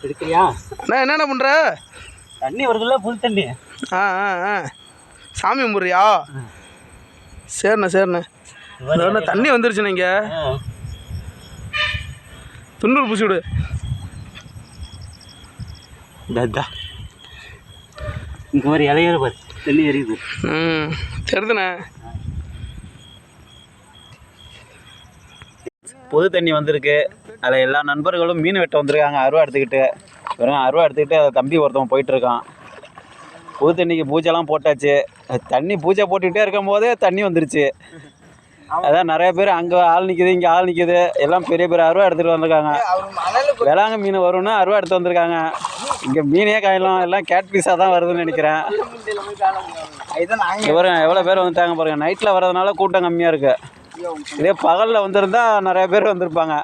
எடுக்கிறியா? அண்ணா என்னென்ன பண்ணுற? தண்ணி வருதுல்ல, புது தண்ணி. ஆ ஆ ஆ சாமி கும்பிட்றியா? சரிண்ணே சரிண்ணே. அண்ணா தண்ணி வந்துருச்சுண்ணே. இங்கே துண்ணூறு பூசி விடு. இங்கே ஒரு இலையோட பாரு, தண்ணி எரியுது. தெரிதுண்ணே. புது தண்ணி வந்திருக்கு. அதில் எல்லா நண்பர்களும் மீன் வெட்ட வந்திருக்காங்க, அருவா எடுத்துக்கிட்டு. வெறும் அருவா எடுத்துக்கிட்டு அதை தம்பி ஒருத்தவன் போயிட்டுருக்கான். புது தண்ணிக்கு பூஜைலாம் போட்டாச்சு. தண்ணி பூஜை போட்டுக்கிட்டே இருக்கும் போதே தண்ணி வந்துருச்சு. அதான் நிறைய பேர் அங்கே ஆள் நிற்கிது, இங்கே ஆள் நிற்கிது. எல்லாம் பெரிய பெரிய அருவா எடுத்துகிட்டு வந்திருக்காங்க. வேளாங்க மீன் வரும்னு அருவா எடுத்து வந்திருக்காங்க. இங்கே மீனே காயலாம், எல்லாம் கேட் பீஸாக தான் வருதுன்னு நினைக்கிறேன். பாருங்க எவ்வளோ பேர் வந்துட்டாங்க பாருங்கள். நைட்டில் வர்றதுனால கூட்டம் கம்மியாக இருக்குது. இதே பகலில் வந்திருந்தா நிறைய பேர் வந்திருப்பாங்க.